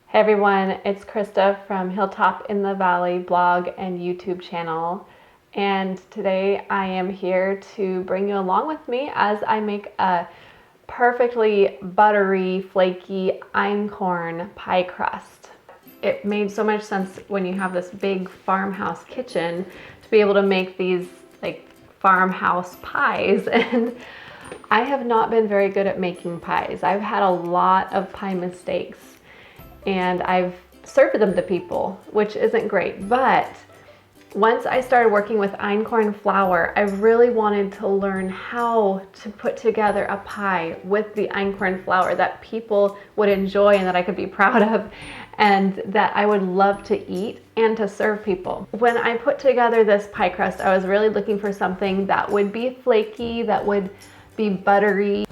Hey everyone, it's Krista from Hilltop in the Valley blog and YouTube channel. And today I am here to bring you along with me as I make a perfectly buttery, flaky einkorn pie crust. It made so much sense when you have this big farmhouse kitchen to be able to make these like farmhouse pies. And I have not been very good at making pies. I've had a lot of pie mistakes. And I've served them to people, which isn't great. But once I started working with einkorn flour, I really wanted to learn how to put together a pie with the einkorn flour that people would enjoy and that I could be proud of and that I would love to eat and to serve people. When I put together this pie crust, I was really looking for something that would be flaky, that would be buttery.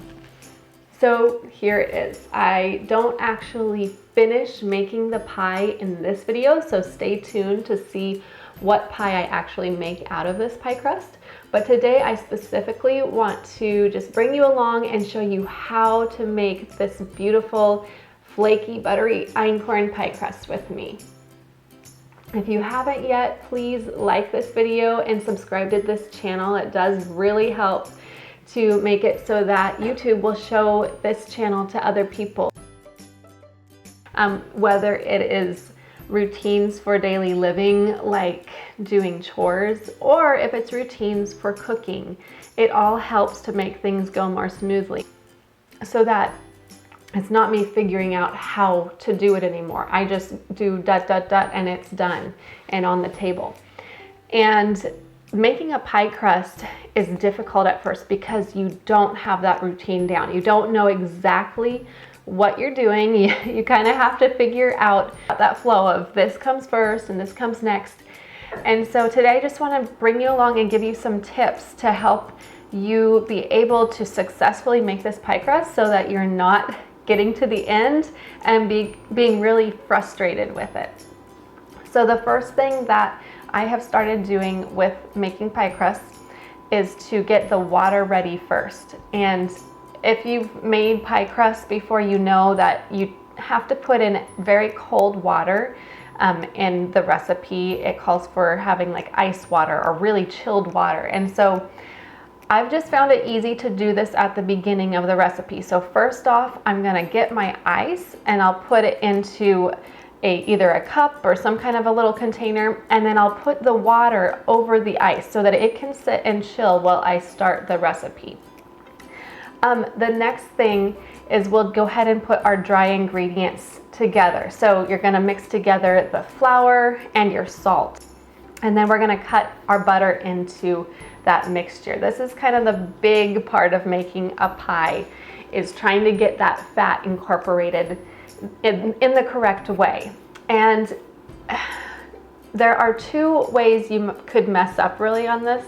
So here it is. I don't actually finish making the pie in this video, so stay tuned to see what pie I actually make out of this pie crust. But today I specifically want to just bring you along and show you how to make this beautiful, flaky, buttery einkorn pie crust with me. If you haven't yet, please like this video and subscribe to this channel. It does really help to make it so that YouTube will show this channel to other people. Whether it is routines for daily living, like doing chores, or if it's routines for cooking, it all helps to make things go more smoothly so that it's not me figuring out how to do it anymore. I just do dot, dot, dot, and it's done and on the table. And making a pie crust is difficult at first because you don't have that routine down. You don't know exactly what you're doing. You kind of have to figure out that flow of this comes first and this comes next. And so today I just want to bring you along and give you some tips to help you be able to successfully make this pie crust so that you're not getting to the end and being really frustrated with it. So the first thing that I have started doing with making pie crust is to get the water ready first. And if you've made pie crust before, you know that you have to put in very cold water. In the recipe, it calls for having like ice water or really chilled water. And so I've just found it easy to do this at the beginning of the recipe. So first off, I'm gonna get my ice and I'll put it into either a cup or some kind of a little container, and then I'll put the water over the ice so that it can sit and chill while I start the recipe. The next thing is we'll go ahead and put our dry ingredients together. So you're gonna mix together the flour and your salt, and then we're gonna cut our butter into that mixture. This is kind of the big part of making a pie, is trying to get that fat incorporated in the correct way. And there are two ways you could mess up really on this.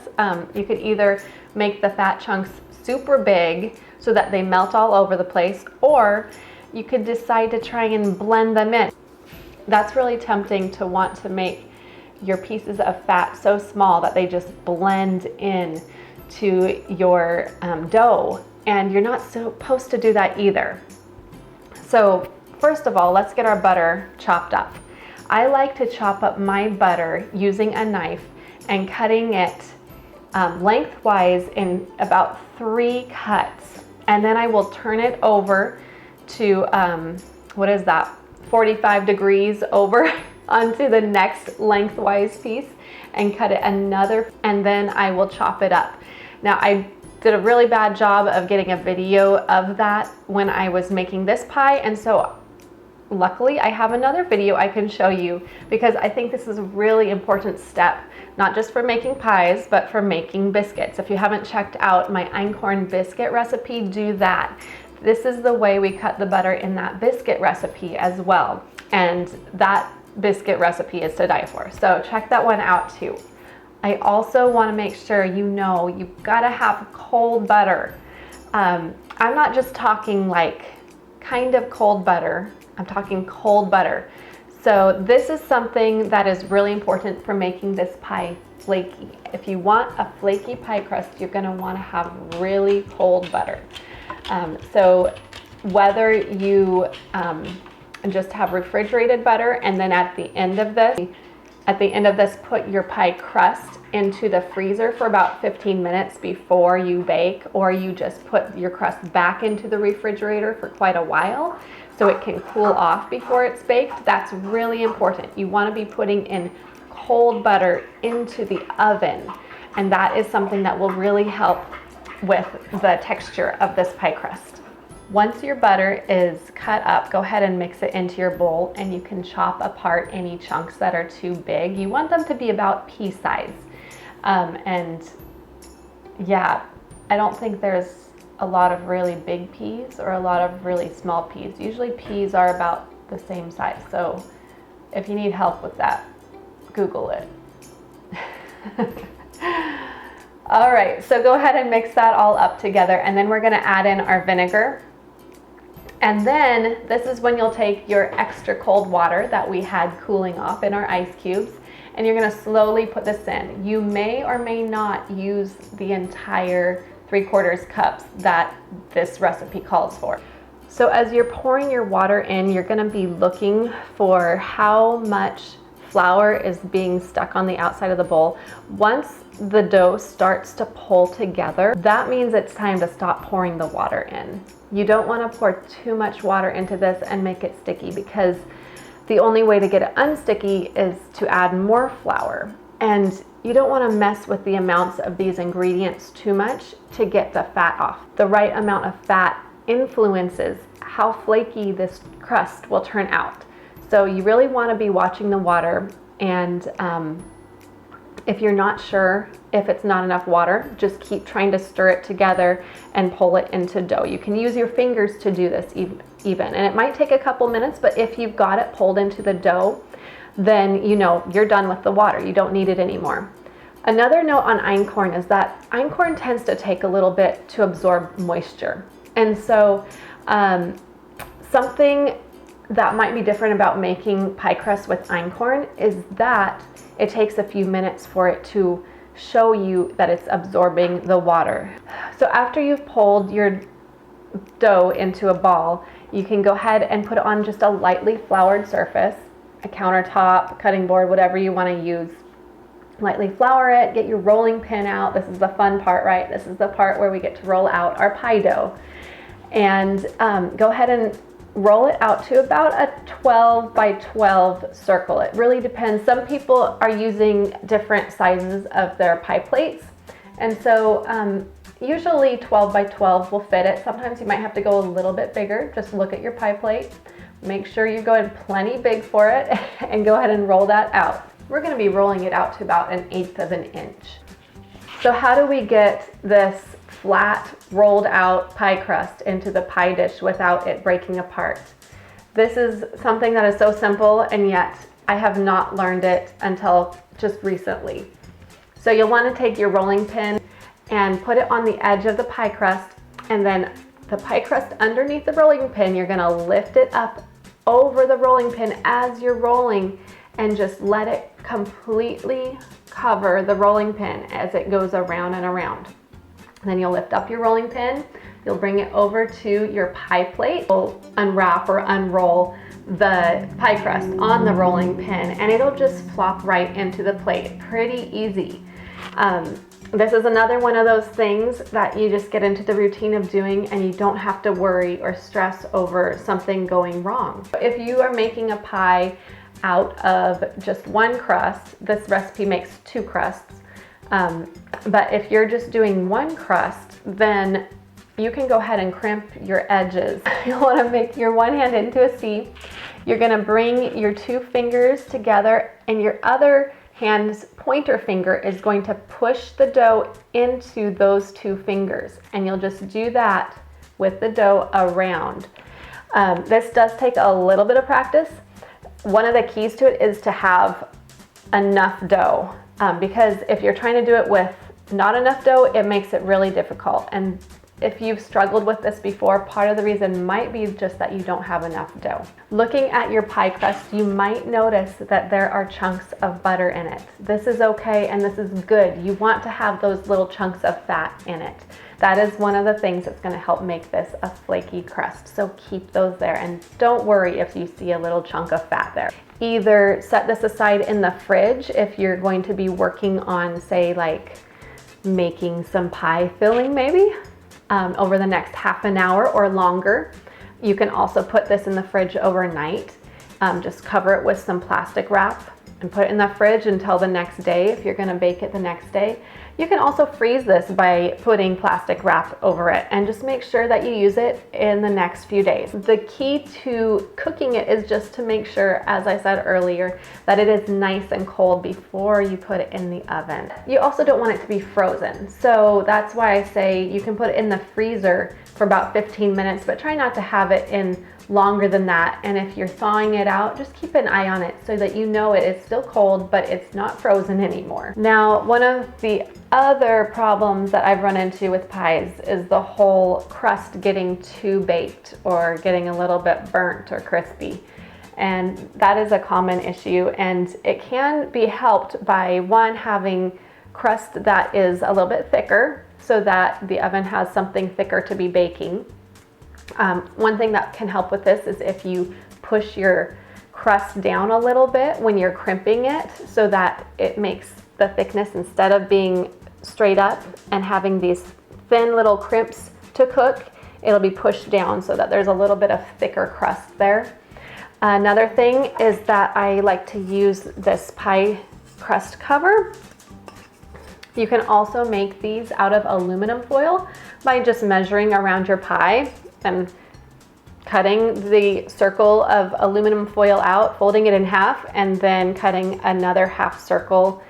You could either make the fat chunks super big so that they melt all over the place, or you could decide to try and blend them in. That's really tempting, to want to make your pieces of fat so small that they just blend in to your dough, and you're not supposed to do that either. So first of all, let's get our butter chopped up. I like to chop up my butter using a knife and cutting it lengthwise in about 3 cuts. And then I will turn it over to, 45 degrees over onto the next lengthwise piece and cut it another, and then I will chop it up. Now, I did a really bad job of getting a video of that when I was making this pie, and so luckily I have another video I can show you, because I think this is a really important step, not just for making pies, but for making biscuits. If you haven't checked out my einkorn biscuit recipe, do that. This is the way we cut the butter in that biscuit recipe as well. And that biscuit recipe is to die for. So check that one out too. I also want to make sure you know you've got to have cold butter. I'm not just talking like kind of cold butter. I'm talking cold butter. So this is something that is really important for making this pie flaky. If you want a flaky pie crust, you're going to want to have really cold butter. So whether you just have refrigerated butter, and then at the end of this, put your pie crust into the freezer for about 15 minutes before you bake, or you just put your crust back into the refrigerator for quite a while so it can cool off before it's baked. That's really important. You want to be putting in cold butter into the oven, and that is something that will really help with the texture of this pie crust. Once your butter is cut up, go ahead and mix it into your bowl, and you can chop apart any chunks that are too big. You want them to be about pea size. And yeah, I don't think there's a lot of really big peas or a lot of really small peas. Usually peas are about the same size. So if you need help with that, Google it. All right, so go ahead and mix that all up together, and then we're gonna add in our vinegar. And then this is when you'll take your extra cold water that we had cooling off in our ice cubes, and you're gonna slowly put this in. You may or may not use the entire 3/4 cups that this recipe calls for. So as you're pouring your water in, you're gonna be looking for how much flour is being stuck on the outside of the bowl. Once the dough starts to pull together, that means it's time to stop pouring the water in. You don't want to pour too much water into this and make it sticky, because the only way to get it unsticky is to add more flour. And you don't want to mess with the amounts of these ingredients too much to get the fat off. The right amount of fat influences how flaky this crust will turn out. So you really want to be watching the water, and if you're not sure if it's not enough water, just keep trying to stir it together and pull it into dough. You can use your fingers to do this even, and it might take a couple minutes, but if you've got it pulled into the dough, then you know you're done with the water. You don't need it anymore. Another note on einkorn is that einkorn tends to take a little bit to absorb moisture. And so something that might be different about making pie crust with einkorn is that it takes a few minutes for it to show you that it's absorbing the water. So after you've pulled your dough into a ball, you can go ahead and put it on just a lightly floured surface, a countertop, cutting board, whatever you want to use. Lightly flour it, get your rolling pin out. This is the fun part, right? This is the part where we get to roll out our pie dough. And go ahead and roll it out to about a 12 by 12 circle. It really depends. Some people are using different sizes of their pie plates. And so usually 12 by 12 will fit it. Sometimes you might have to go a little bit bigger. Just look at your pie plate. Make sure you're going plenty big for it and go ahead and roll that out. We're going to be rolling it out to about 1/8 of an inch. So how do we get this flat rolled out pie crust into the pie dish without it breaking apart? This is something that is so simple, and yet I have not learned it until just recently. So you'll want to take your rolling pin and put it on the edge of the pie crust, and then the pie crust underneath the rolling pin, you're going to lift it up over the rolling pin as you're rolling, and just let it completely cover the rolling pin as it goes around and around. And then you'll lift up your rolling pin, you'll bring it over to your pie plate, you'll unwrap or unroll the pie crust on the rolling pin, and it'll just plop right into the plate. Pretty easy. This is another one of those things that you just get into the routine of doing, and you don't have to worry or stress over something going wrong. If you are making a pie out of just one crust, this recipe makes 2 crusts. But if you're just doing one crust, then you can go ahead and crimp your edges. You'll want to make your one hand into a C. You're going to bring your 2 fingers together, and your other hand's pointer finger is going to push the dough into those 2 fingers. And you'll just do that with the dough around. This does take a little bit of practice. One of the keys to it is to have enough dough, because if you're trying to do it with not enough dough, it makes it really difficult. And If you've struggled with this before, part of the reason might be just that you don't have enough dough. Looking at your pie crust, you might notice that there are chunks of butter in it. This is okay and this is good. You want to have those little chunks of fat in it. That is one of the things that's going to help make this a flaky crust. So keep those there and don't worry if you see a little chunk of fat there. Either set this aside in the fridge if you're going to be working on, say, like making some pie filling maybe over the next half an hour or longer. You can also put this in the fridge overnight. Just cover it with some plastic wrap and put it in the fridge until the next day if you're going to bake it the next day. You can also freeze this by putting plastic wrap over it and just make sure that you use it in the next few days. The key to cooking it is just to make sure, as I said earlier, that it is nice and cold before you put it in the oven. You also don't want it to be frozen. So that's why I say you can put it in the freezer for about 15 minutes, but try not to have it in longer than that. And if you're thawing it out, just keep an eye on it so that you know it is still cold, but it's not frozen anymore. Now, one of the other problems that I've run into with pies is the whole crust getting too baked or getting a little bit burnt or crispy. And that is a common issue, and it can be helped by one, having crust that is a little bit thicker so that the oven has something thicker to be baking. One thing that can help with this is if you push your crust down a little bit when you're crimping it so that it makes the thickness, instead of being straight up and having these thin little crimps to cook, it'll be pushed down so that there's a little bit of thicker crust there. Another thing is that I like to use this pie crust cover. You can also make these out of aluminum foil by just measuring around your pie and cutting the circle of aluminum foil out, folding it in half, and then cutting another half circle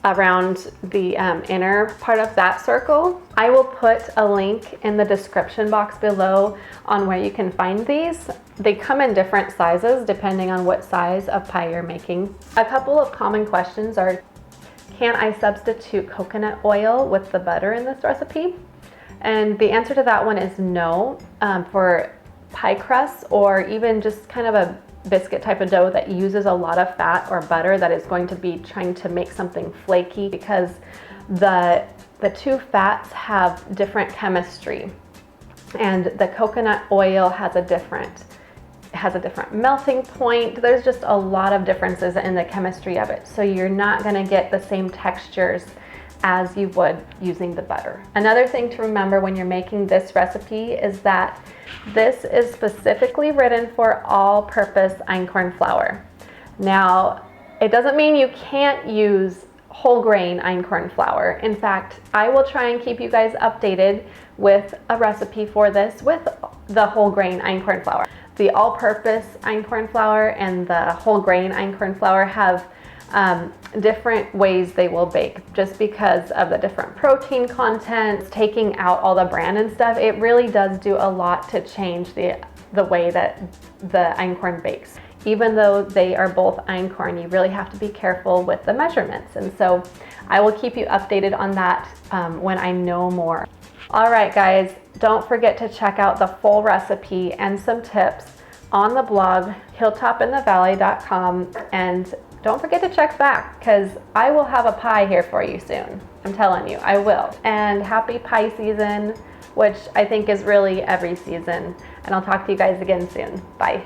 around the inner part of that circle. I will put a link in the description box below on where you can find these. They come in different sizes depending on what size of pie you're making. A couple of common questions are, can I substitute coconut oil with the butter in this recipe? And the answer to that one is no. For pie crusts or even just kind of a biscuit type of dough that uses a lot of fat or butter that is going to be trying to make something flaky, because the two fats have different chemistry, and the coconut oil has a different melting point. There's just a lot of differences in the chemistry of it, so you're not going to get the same textures as you would using the butter. Another thing to remember when you're making this recipe is that this is specifically written for all-purpose einkorn flour. Now, it doesn't mean you can't use whole grain einkorn flour. In fact, I will try and keep you guys updated with a recipe for this with the whole grain einkorn flour. The all-purpose einkorn flour and the whole grain einkorn flour have different ways they will bake, just because of the different protein content, taking out all the bran and stuff. It really does do a lot to change the way that the einkorn bakes. Even though they are both einkorn, you really have to be careful with the measurements. And so I will keep you updated on that when I know more. All right, guys, don't forget to check out the full recipe and some tips on the blog, hilltopinthevalley.com, and don't forget to check back, because I will have a pie here for you soon. I'm telling you, I will. And happy pie season, which I think is really every season. And I'll talk to you guys again soon. Bye.